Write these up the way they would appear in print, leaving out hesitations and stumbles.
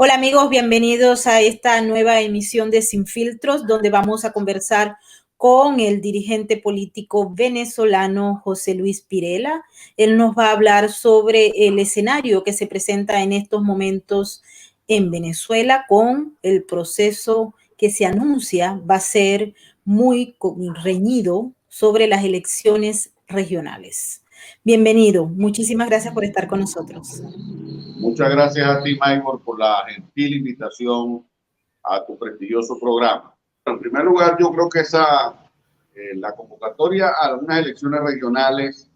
Hola amigos, bienvenidos a esta nueva emisión de Sin Filtros, donde vamos a conversar con el dirigente político venezolano José Luis Pirela. Él nos va a hablar sobre el escenario que se presenta en estos momentos en Venezuela con el proceso que se anuncia va a ser muy reñido sobre las elecciones regionales. Bienvenido, muchísimas gracias por estar con nosotros. Muchas gracias a ti, Maybor, por la gentil invitación a tu prestigioso programa. En primer lugar, yo creo que la convocatoria a algunas elecciones regionales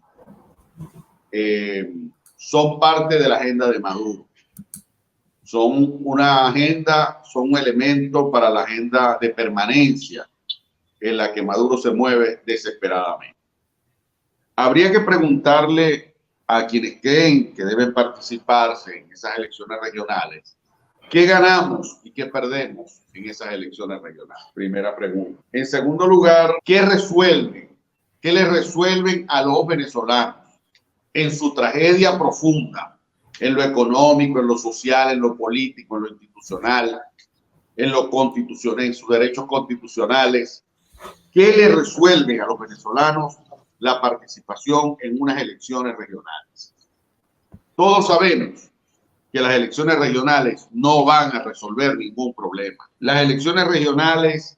son parte de la agenda de Maduro. Son una agenda, son un elemento para la agenda de permanencia en la que Maduro se mueve desesperadamente. Habría que preguntarle a quienes creen que deben participarse en esas elecciones regionales, ¿qué ganamos y qué perdemos en esas elecciones regionales? Primera pregunta. En segundo lugar, ¿qué resuelven? ¿Qué le resuelven a los venezolanos en su tragedia profunda, en lo económico, en lo social, en lo político, en lo institucional, en lo constitucional, en sus derechos constitucionales? ¿Qué le resuelven a los venezolanos la participación en unas elecciones regionales? Todos sabemos que las elecciones regionales no van a resolver ningún problema. Las elecciones regionales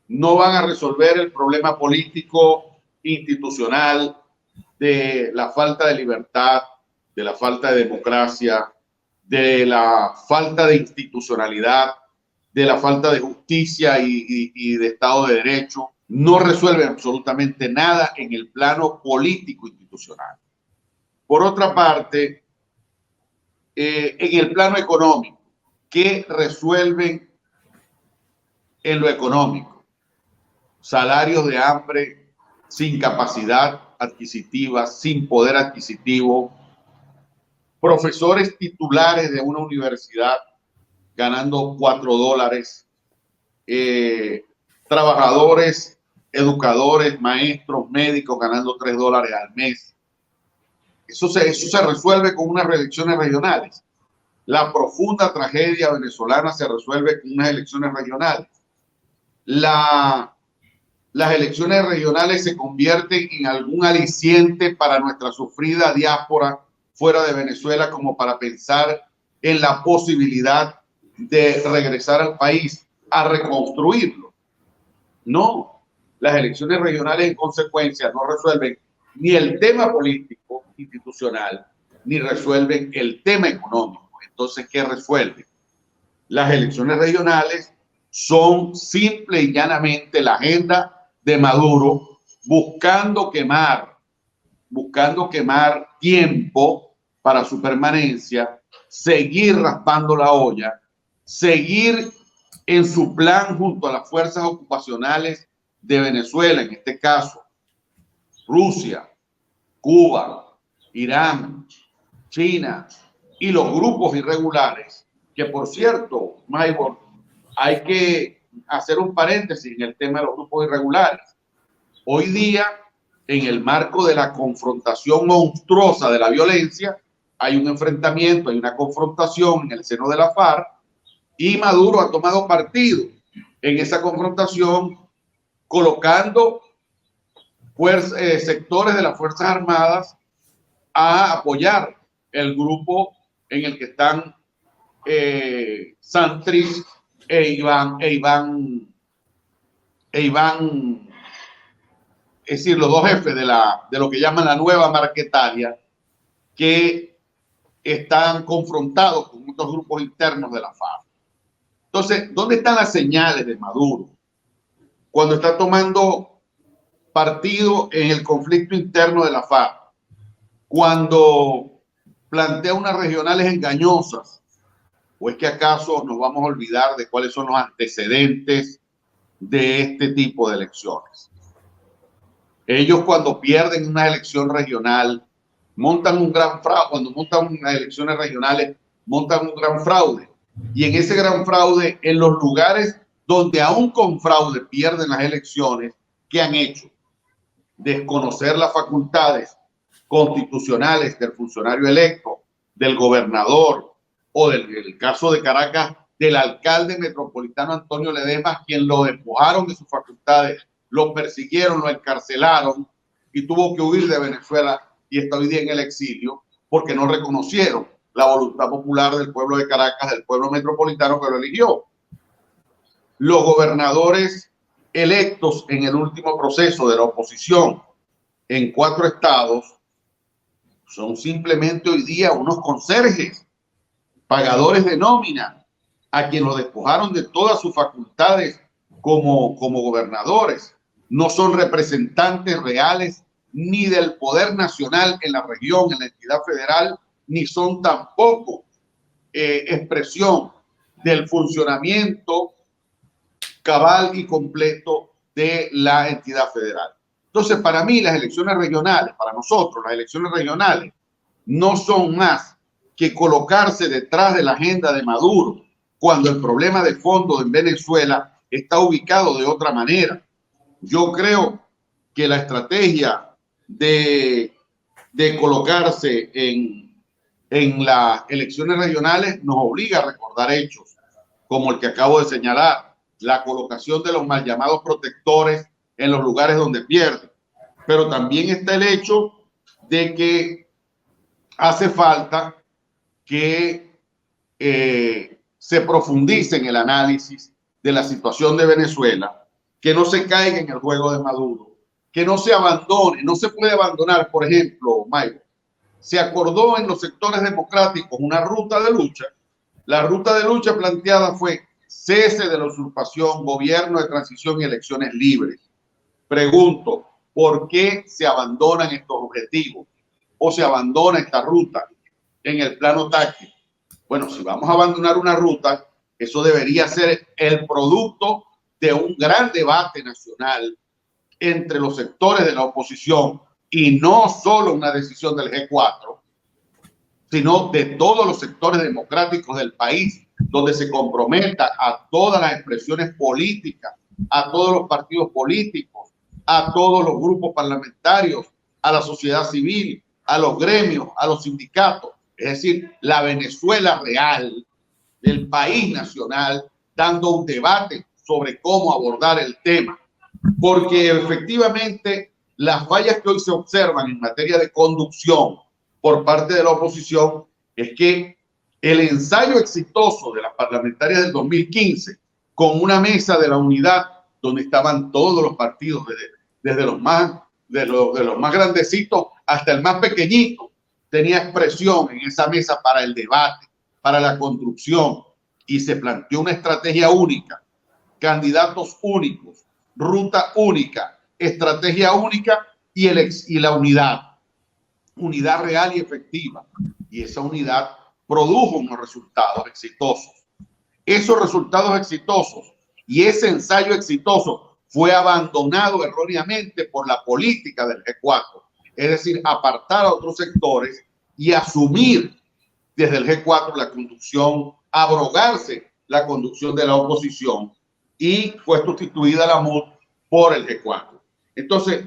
no van a resolver el problema político, institucional, de la falta de libertad, de la falta de democracia, de la falta de institucionalidad, de la falta de justicia y de Estado de Derecho. No resuelven absolutamente nada en el plano político institucional. Por otra parte, en el plano económico, ¿qué resuelven en lo económico? Salarios de hambre, sin capacidad adquisitiva, sin poder adquisitivo, profesores titulares de una universidad ganando $4, trabajadores, educadores, maestros, médicos ganando $3 al mes. Eso se resuelve con unas elecciones regionales. La profunda tragedia venezolana se resuelve con unas elecciones regionales. Las elecciones regionales se convierten en algún aliciente para nuestra sufrida diáspora fuera de Venezuela, como para pensar en la posibilidad de regresar al país a reconstruirlo. No, las elecciones regionales en consecuencia no resuelven ni el tema político institucional, ni resuelven el tema económico. Entonces, ¿qué resuelven? Las elecciones regionales son simple y llanamente la agenda de Maduro buscando quemar tiempo para su permanencia, seguir raspando la olla, seguir en su plan junto a las fuerzas ocupacionales de Venezuela, en este caso Rusia, Cuba, Irán, China y los grupos irregulares, que por cierto, Maybor, hay que hacer un paréntesis en el tema de los grupos irregulares. Hoy día, en el marco de la confrontación monstruosa de la violencia, hay un enfrentamiento, hay una confrontación en el seno de la FARC, y Maduro ha tomado partido en esa confrontación, colocando sectores de las Fuerzas Armadas a apoyar el grupo en el que están Santrich e Iván, es decir, los dos jefes de lo que llaman la nueva Marquetalia, que están confrontados con otros grupos internos de la FARC. Entonces, ¿dónde están las señales de Maduro cuando está tomando partido en el conflicto interno de la FARC? Cuando plantea unas regionales engañosas, ¿o es que acaso nos vamos a olvidar de cuáles son los antecedentes de este tipo de elecciones? Ellos, cuando pierden una elección regional, montan un gran fraude. Cuando montan unas elecciones regionales, montan un gran fraude. Y en ese gran fraude, en los lugares donde aún con fraude pierden las elecciones, ¿qué han hecho? Desconocer las facultades constitucionales del funcionario electo, del gobernador, o del caso de Caracas, del alcalde metropolitano Antonio Ledesma, quien lo despojaron de sus facultades, lo persiguieron, lo encarcelaron y tuvo que huir de Venezuela y está hoy día en el exilio porque no reconocieron la voluntad popular del pueblo de Caracas, del pueblo metropolitano que lo eligió. Los gobernadores electos en el último proceso de la oposición en 4 estados son simplemente hoy día unos conserjes, pagadores de nómina, a quien lo despojaron de todas sus facultades como gobernadores. No son representantes reales ni del poder nacional en la región, en la entidad federal, ni son tampoco expresión del funcionamiento cabal y completo de la entidad federal. Entonces, para mí, las elecciones regionales, para nosotros, las elecciones regionales, no son más que colocarse detrás de la agenda de Maduro, cuando el problema de fondo en Venezuela está ubicado de otra manera. Yo creo que la estrategia de colocarse en las elecciones regionales nos obliga a recordar hechos como el que acabo de señalar, la colocación de los mal llamados protectores en los lugares donde pierden. Pero también está el hecho de que hace falta que se profundice en el análisis de la situación de Venezuela, que no se caiga en el juego de Maduro, que no se abandone, no se puede abandonar. Por ejemplo, Mike, se acordó en los sectores democráticos una ruta de lucha. La ruta de lucha planteada fue cese de la usurpación, gobierno de transición y elecciones libres. Pregunto, ¿por qué se abandonan estos objetivos o se abandona esta ruta en el plano táctico? Bueno, si vamos a abandonar una ruta, eso debería ser el producto de un gran debate nacional entre los sectores de la oposición y no solo una decisión del G4, sino de todos los sectores democráticos del país, donde se comprometa a todas las expresiones políticas, a todos los partidos políticos, a todos los grupos parlamentarios, a la sociedad civil, a los gremios, a los sindicatos, es decir, la Venezuela real, del país nacional, dando un debate sobre cómo abordar el tema. Porque efectivamente las fallas que hoy se observan en materia de conducción por parte de la oposición es que el ensayo exitoso de las parlamentarias del 2015 con una mesa de la unidad donde estaban todos los partidos, desde los más grandecitos hasta el más pequeñito, tenía expresión en esa mesa para el debate, para la construcción, y se planteó una estrategia única, candidatos únicos, ruta única, estrategia única y la unidad real y efectiva. Y esa unidad produjo unos resultados exitosos. Esos resultados exitosos y ese ensayo exitoso fue abandonado erróneamente por la política del G4, es decir, apartar a otros sectores y asumir desde el G4 la conducción, abrogarse la conducción de la oposición, y fue sustituida la MUD por el G4. Entonces,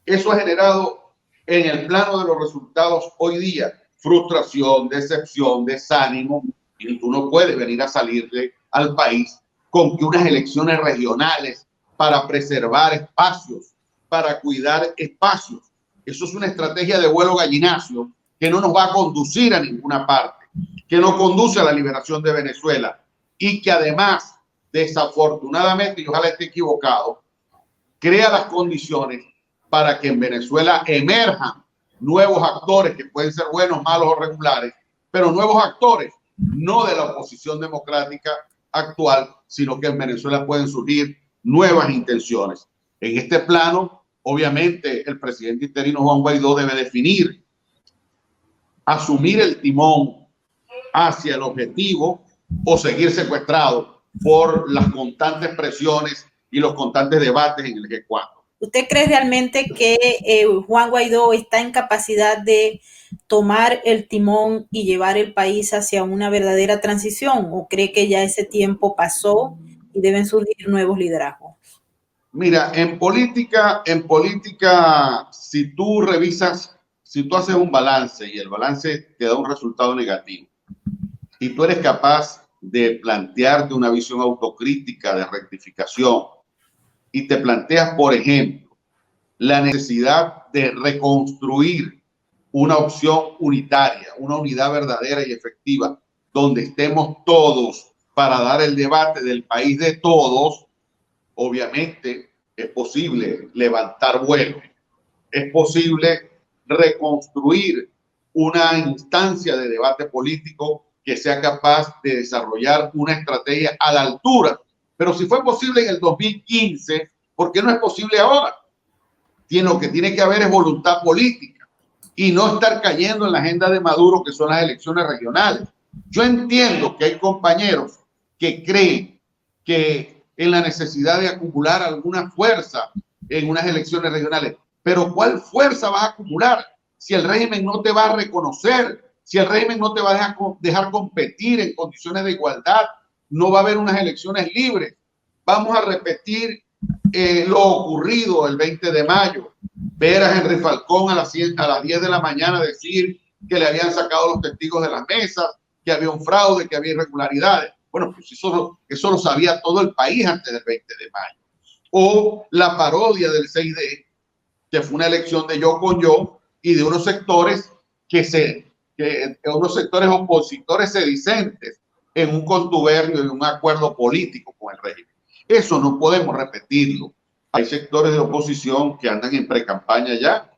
eso ha generado en el plano de los resultados hoy día frustración, decepción, desánimo, y tú no puedes venir a salirle al país con que unas elecciones regionales para preservar espacios, para cuidar espacios. Eso es una estrategia de vuelo gallinacio que no nos va a conducir a ninguna parte, que no conduce a la liberación de Venezuela y que además, desafortunadamente, y ojalá esté equivocado, crea las condiciones para que en Venezuela emerjan nuevos actores que pueden ser buenos, malos o regulares, pero nuevos actores, no de la oposición democrática actual, sino que en Venezuela pueden surgir nuevas intenciones. En este plano, obviamente, el presidente interino Juan Guaidó debe definir, asumir el timón hacia el objetivo o seguir secuestrado por las constantes presiones y los constantes debates en el G4. ¿Usted cree realmente que Juan Guaidó está en capacidad de tomar el timón y llevar el país hacia una verdadera transición? ¿O cree que ya ese tiempo pasó y deben surgir nuevos liderazgos? Mira, en política, si tú revisas, si tú haces un balance y el balance te da un resultado negativo y tú eres capaz de plantearte una visión autocrítica de rectificación y te planteas, por ejemplo, la necesidad de reconstruir una opción unitaria, una unidad verdadera y efectiva, donde estemos todos para dar el debate del país de todos, obviamente es posible levantar vuelo, es posible reconstruir una instancia de debate político que sea capaz de desarrollar una estrategia a la altura. Pero si fue posible en el 2015, ¿por qué no es posible ahora? Lo que tiene que haber es voluntad política y no estar cayendo en la agenda de Maduro, que son las elecciones regionales. Yo entiendo que hay compañeros que creen que en la necesidad de acumular alguna fuerza en unas elecciones regionales, pero ¿cuál fuerza vas a acumular si el régimen no te va a reconocer, si el régimen no te va a dejar competir en condiciones de igualdad? No va a haber unas elecciones libres. Vamos a repetir lo ocurrido el 20 de mayo, ver a Henry Falcón a las 10 de la mañana decir que le habían sacado los testigos de las mesas, que había un fraude, que había irregularidades. Bueno, pues eso lo sabía todo el país antes del 20 de mayo. O la parodia del 6D, que fue una elección de yo con yo y de unos sectores unos sectores opositores sedicentes en un contubernio y un acuerdo político con el régimen. Eso no podemos repetirlo. Hay sectores de oposición que andan en pre-campaña ya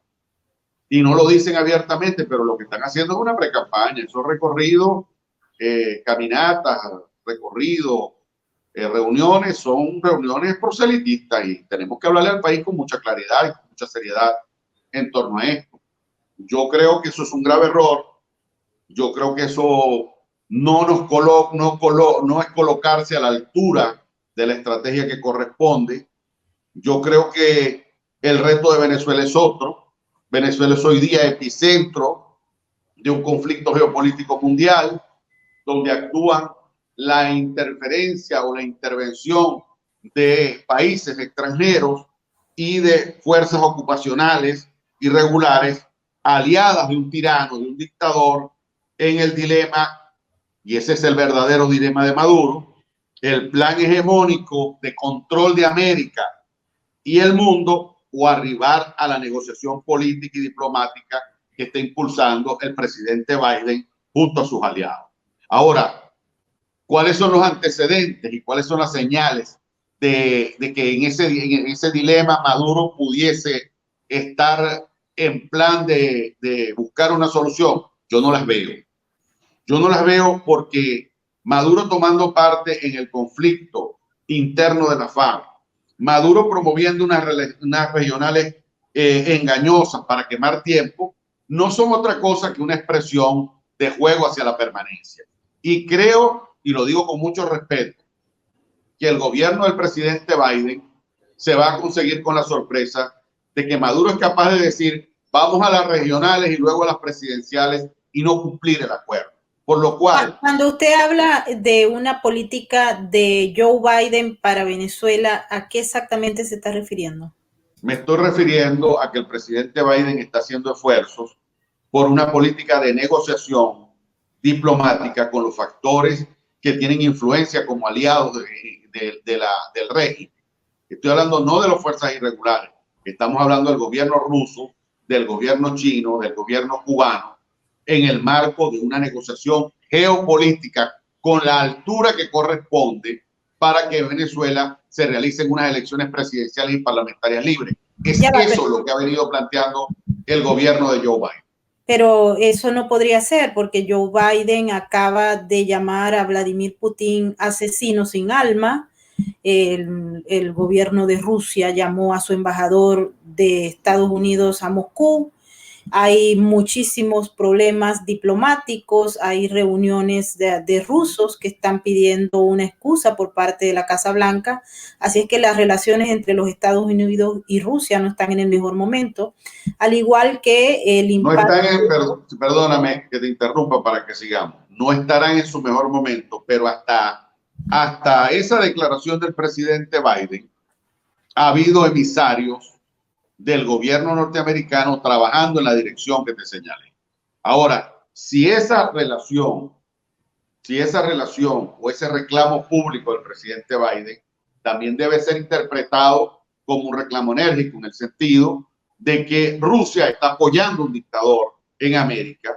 y no lo dicen abiertamente, pero lo que están haciendo es una pre-campaña. Esos recorridos, caminatas, recorridos, reuniones, son reuniones proselitistas y tenemos que hablarle al país con mucha claridad y con mucha seriedad en torno a esto. Yo creo que eso es un grave error. Yo creo que eso no es colocarse a la altura de la estrategia que corresponde. Yo creo que el reto de Venezuela es otro. Venezuela es hoy día epicentro de un conflicto geopolítico mundial donde actúan la interferencia o la intervención de países extranjeros y de fuerzas ocupacionales irregulares aliadas de un tirano, de un dictador, en el dilema, y ese es el verdadero dilema de Maduro, el plan hegemónico de control de América y el mundo, o arribar a la negociación política y diplomática que está impulsando el presidente Biden junto a sus aliados. Ahora, ¿cuáles son los antecedentes y cuáles son las señales de que en ese dilema Maduro pudiese estar en plan de buscar una solución? Yo no las veo. Yo no las veo porque Maduro tomando parte en el conflicto interno de la FARC, Maduro promoviendo unas regionales engañosas para quemar tiempo, no son otra cosa que una expresión de juego hacia la permanencia. Y creo, y lo digo con mucho respeto, que el gobierno del presidente Biden se va a conseguir con la sorpresa de que Maduro es capaz de decir vamos a las regionales y luego a las presidenciales y no cumplir el acuerdo. Por lo cual, cuando usted habla de una política de Joe Biden para Venezuela, ¿a qué exactamente se está refiriendo? Me estoy refiriendo a que el presidente Biden está haciendo esfuerzos por una política de negociación diplomática con los factores que tienen influencia como aliados del régimen. Estoy hablando no de las fuerzas irregulares, estamos hablando del gobierno ruso, del gobierno chino, del gobierno cubano, en el marco de una negociación geopolítica con la altura que corresponde para que en Venezuela se realicen unas elecciones presidenciales y parlamentarias libres. Es eso lo que ha venido planteando el gobierno de Joe Biden. Pero eso no podría ser porque Joe Biden acaba de llamar a Vladimir Putin asesino sin alma. El gobierno de Rusia llamó a su embajador de Estados Unidos a Moscú. Hay muchísimos problemas diplomáticos, hay reuniones de rusos que están pidiendo una excusa por parte de la Casa Blanca, así es que las relaciones entre los Estados Unidos y Rusia no están en el mejor momento, al igual que el impacto... Perdóname que te interrumpa para que sigamos, no estarán en su mejor momento, pero hasta esa declaración del presidente Biden ha habido emisarios del gobierno norteamericano trabajando en la dirección que te señalé. Ahora, si esa relación si esa relación o ese reclamo público del presidente Biden también debe ser interpretado como un reclamo enérgico, en el sentido de que Rusia está apoyando a un dictador en América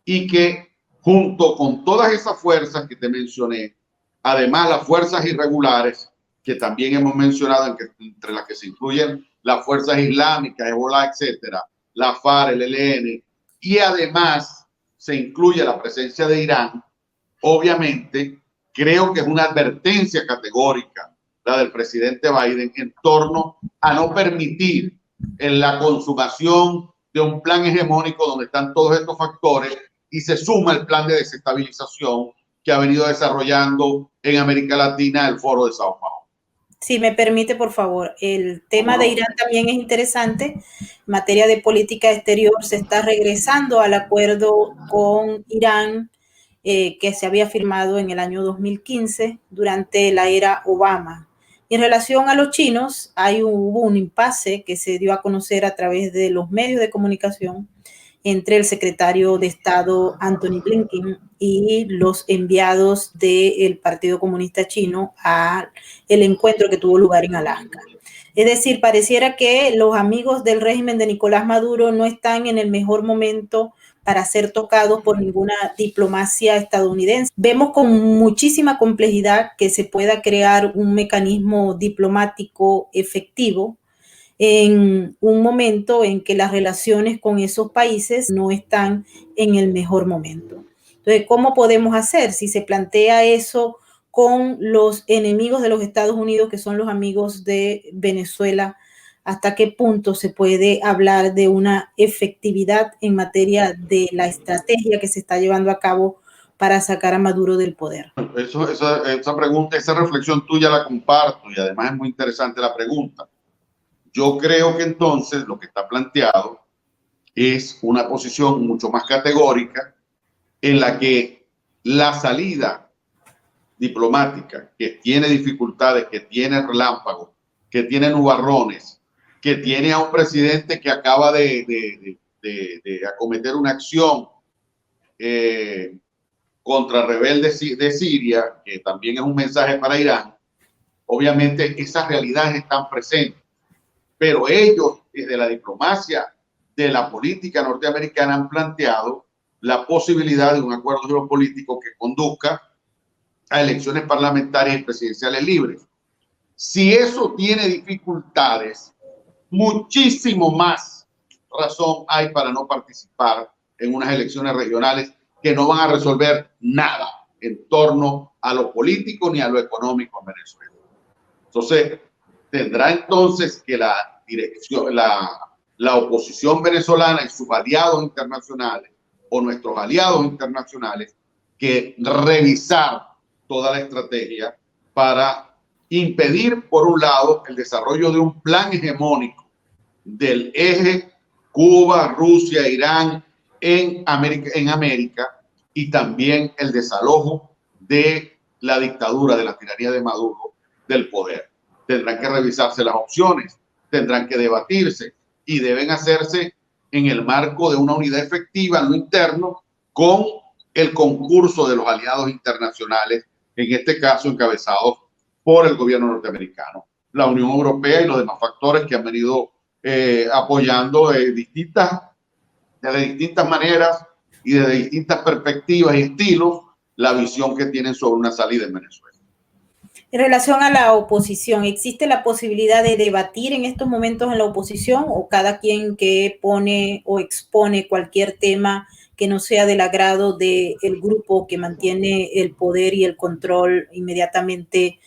y que junto con todas esas fuerzas que te mencioné, además las fuerzas irregulares que también hemos mencionado, entre las que se incluyen las fuerzas islámicas, Hezbollah, etcétera, la FARC, el ELN, y además se incluye la presencia de Irán. Obviamente, creo que es una advertencia categórica la del presidente Biden en torno a no permitir en la consumación de un plan hegemónico donde están todos estos factores y se suma el plan de desestabilización que ha venido desarrollando en América Latina el Foro de Sao Paulo. Si me permite, por favor, el tema de Irán también es interesante. En materia de política exterior, se está regresando al acuerdo con Irán que se había firmado en el año 2015 durante la era Obama. Y en relación a los chinos, hubo un impasse que se dio a conocer a través de los medios de comunicación entre el secretario de Estado Antony Blinken y los enviados del Partido Comunista Chino al encuentro que tuvo lugar en Alaska. Es decir, pareciera que los amigos del régimen de Nicolás Maduro no están en el mejor momento para ser tocados por ninguna diplomacia estadounidense. Vemos con muchísima complejidad que se pueda crear un mecanismo diplomático efectivo en un momento en que las relaciones con esos países no están en el mejor momento. Entonces, ¿cómo podemos hacer si se plantea eso con los enemigos de los Estados Unidos, que son los amigos de Venezuela? ¿Hasta qué punto se puede hablar de una efectividad en materia de la estrategia que se está llevando a cabo para sacar a Maduro del poder? Esa pregunta, esa reflexión tuya la comparto y además es muy interesante la pregunta. Yo creo que entonces lo que está planteado es una posición mucho más categórica en la que la salida diplomática, que tiene dificultades, que tiene relámpagos, que tiene nubarrones, que tiene a un presidente que acaba de acometer una acción contra rebeldes de Siria, que también es un mensaje para Irán. Obviamente esas realidades están presentes, pero ellos desde la diplomacia de la política norteamericana han planteado la posibilidad de un acuerdo geopolítico que conduzca a elecciones parlamentarias y presidenciales libres. Si eso tiene dificultades, muchísimo más razón hay para no participar en unas elecciones regionales que no van a resolver nada en torno a lo político ni a lo económico en Venezuela. Entonces, tendrá entonces que la dirección, la oposición venezolana y sus aliados internacionales o nuestros aliados internacionales que revisar toda la estrategia para impedir, por un lado, el desarrollo de un plan hegemónico del eje Cuba, Rusia, Irán en América y también el desalojo de la dictadura, de la tiranía de Maduro del poder. Tendrán que revisarse las opciones, tendrán que debatirse y deben hacerse en el marco de una unidad efectiva en lo interno con el concurso de los aliados internacionales, en este caso encabezados por el gobierno norteamericano, la Unión Europea y los demás factores que han venido apoyando de distintas maneras y desde distintas perspectivas y estilos la visión que tienen sobre una salida en Venezuela. En relación a la oposición, ¿existe la posibilidad de debatir en estos momentos en la oposición o cada quien que pone o expone cualquier tema que no sea del agrado del grupo que mantiene el poder y el control inmediatamente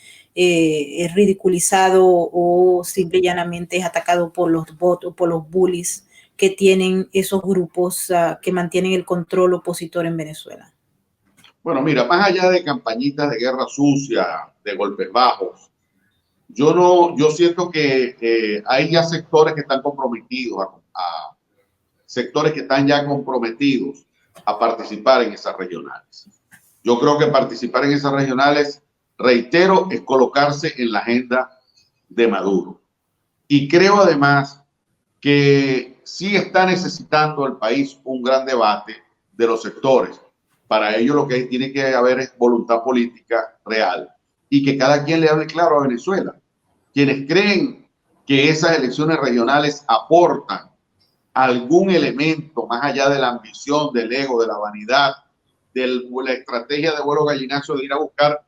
es ridiculizado o simple y llanamente es atacado por los bots o por los bullies que tienen esos grupos que mantienen el control opositor en Venezuela? Bueno, mira, más allá de campañitas de guerra sucia, de golpes bajos, yo siento que hay ya sectores que están comprometidos, sectores que están ya comprometidos a participar en esas regionales. Yo creo que participar en esas regionales, reitero, es colocarse en la agenda de Maduro. Y creo además que sí está necesitando el país un gran debate de los sectores. Para ello lo que tiene que haber es voluntad política real y que cada quien le hable claro a Venezuela. Quienes creen que esas elecciones regionales aportan algún elemento más allá de la ambición, del ego, de la vanidad, de la estrategia de vuelo gallinazo de ir a buscar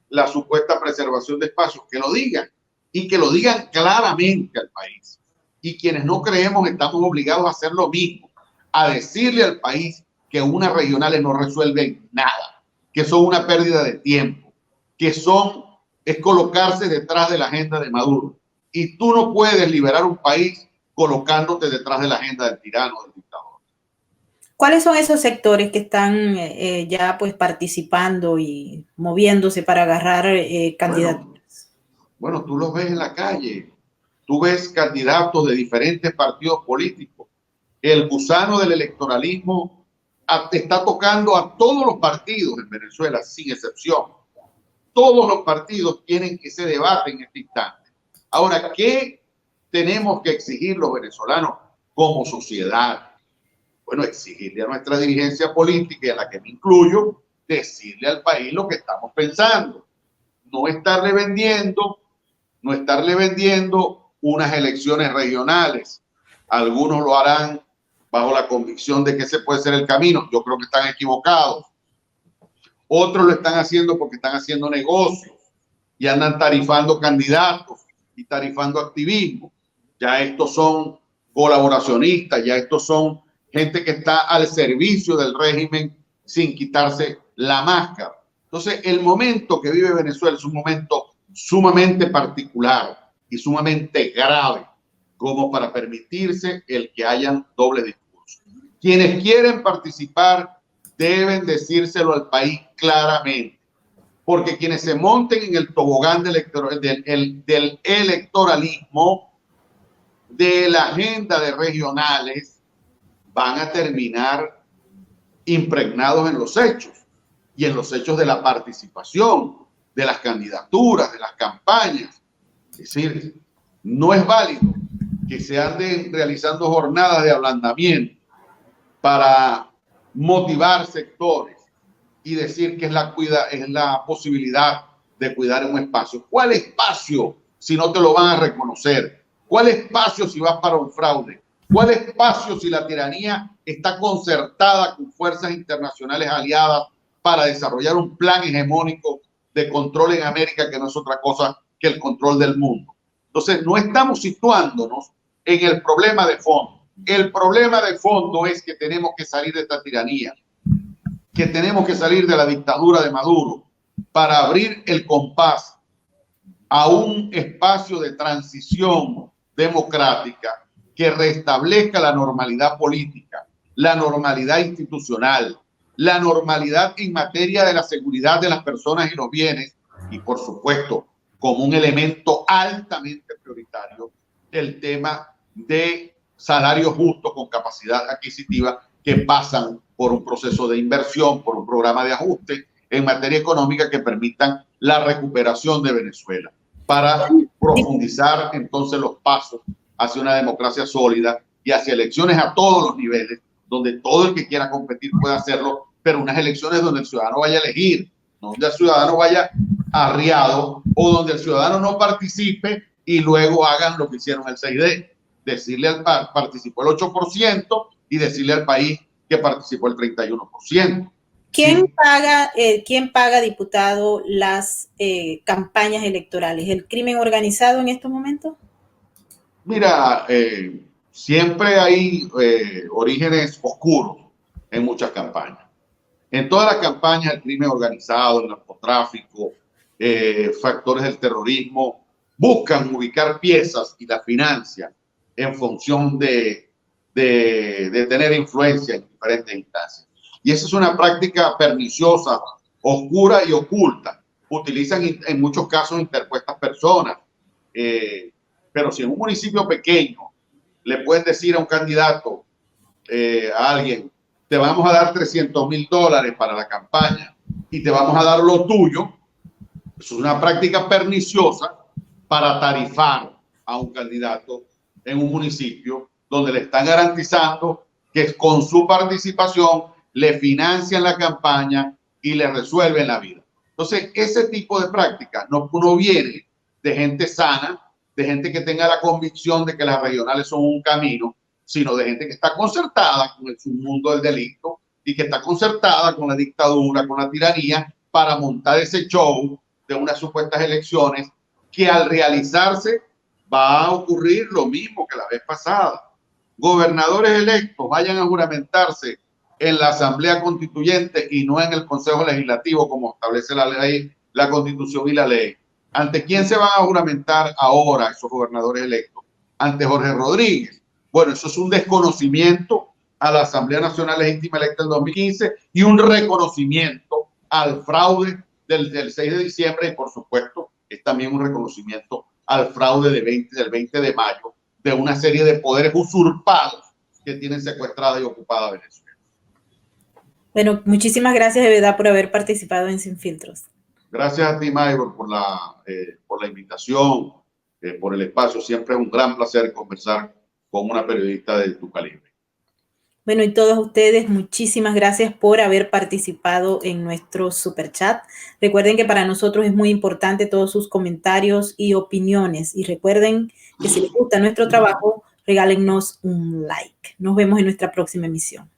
la supuesta preservación de espacios, que lo digan y que lo digan claramente al país. Y quienes no creemos estamos obligados a hacer lo mismo, a decirle al país que unas regionales no resuelven nada, que son una pérdida de tiempo, que es colocarse detrás de la agenda de Maduro. Y tú no puedes liberar un país colocándote detrás de la agenda del tirano, del dictador. ¿Cuáles son esos sectores que están ya pues participando y moviéndose para agarrar candidaturas? Bueno, tú los ves en la calle, tú ves candidatos de diferentes partidos políticos. El gusano del electoralismo está tocando a todos los partidos en Venezuela, sin excepción. Todos los partidos tienen ese debate en este instante. Ahora, ¿qué tenemos que exigir los venezolanos como sociedad? Bueno, exigirle a nuestra dirigencia política, y a la que me incluyo, decirle al país lo que estamos pensando. No estarle vendiendo unas elecciones regionales. Algunos lo harán bajo la convicción de que ese puede ser el camino. Yo creo que están equivocados. Otros lo están haciendo porque están haciendo negocios y andan tarifando candidatos y tarifando activismo. Ya estos son colaboracionistas, ya estos son gente que está al servicio del régimen sin quitarse la máscara. Entonces, el momento que vive Venezuela es un momento sumamente particular y sumamente grave como para permitirse el que hayan dobles discursos. Quienes quieren participar deben decírselo al país claramente, porque quienes se monten en el tobogán del electoralismo, de la agenda de regionales, van a terminar impregnados en los hechos y en los hechos de la participación, de las candidaturas, de las campañas. Es decir, no es válido que se anden realizando jornadas de ablandamiento para motivar sectores y decir que es la posibilidad de cuidar un espacio. ¿Cuál espacio si no te lo van a reconocer? ¿Cuál espacio si vas para un fraude? ¿Cuál espacio si la tiranía está concertada con fuerzas internacionales aliadas para desarrollar un plan hegemónico de control en América que no es otra cosa que el control del mundo? Entonces, no estamos situándonos en el problema de fondo. El problema de fondo es que tenemos que salir de esta tiranía, que tenemos que salir de la dictadura de Maduro para abrir el compás a un espacio de transición democrática que restablezca la normalidad política, la normalidad institucional, la normalidad en materia de la seguridad de las personas y los bienes y, por supuesto, como un elemento altamente prioritario, el tema de salarios justos con capacidad adquisitiva que pasan por un proceso de inversión, por un programa de ajuste en materia económica que permitan la recuperación de Venezuela para profundizar entonces los pasos hacia una democracia sólida y hacia elecciones a todos los niveles, donde todo el que quiera competir pueda hacerlo, pero unas elecciones donde el ciudadano vaya a elegir, no donde el ciudadano vaya arriado o donde el ciudadano no participe y luego hagan lo que hicieron el 6D, decirle al participó el 8% y decirle al país que participó el 31%. ¿Quién paga, diputado, las campañas electorales? ¿El crimen organizado en estos momentos? Mira, siempre hay orígenes oscuros en muchas campañas. En todas las campañas, el crimen organizado, el narcotráfico, factores del terrorismo, buscan ubicar piezas y la financian en función de tener influencia en diferentes instancias. Y esa es una práctica perniciosa, oscura y oculta. Utilizan en muchos casos interpuestas personas. Pero si en un municipio pequeño le pueden decir a un candidato, a alguien, te vamos a dar $300,000 para la campaña y te vamos a dar lo tuyo, eso es una práctica perniciosa para tarifar a un candidato en un municipio donde le están garantizando que con su participación le financian la campaña y le resuelven la vida. Entonces, ese tipo de prácticas no viene de gente sana, de gente que tenga la convicción de que las regionales son un camino, sino de gente que está concertada con el submundo del delito y que está concertada con la dictadura, con la tiranía, para montar ese show de unas supuestas elecciones que al realizarse va a ocurrir lo mismo que la vez pasada. Gobernadores electos vayan a juramentarse en la Asamblea Constituyente y no en el Consejo Legislativo, como establece la ley, la Constitución y la ley. ¿Ante quién se van a juramentar ahora esos gobernadores electos? Ante Jorge Rodríguez. Bueno, eso es un desconocimiento a la Asamblea Nacional Legítima electa del 2015 y un reconocimiento al fraude del 6 de diciembre y, por supuesto, es también un reconocimiento al fraude del 20 de mayo de una serie de poderes usurpados que tienen secuestrada y ocupada Venezuela. Bueno, muchísimas gracias de verdad por haber participado en Sin Filtros. Gracias a ti, Maybor, por la invitación, por el espacio. Siempre es un gran placer conversar con una periodista de tu calibre. Bueno, y todos ustedes, muchísimas gracias por haber participado en nuestro super chat. Recuerden que para nosotros es muy importante todos sus comentarios y opiniones. Y recuerden que si les gusta nuestro trabajo, regálennos un like. Nos vemos en nuestra próxima emisión.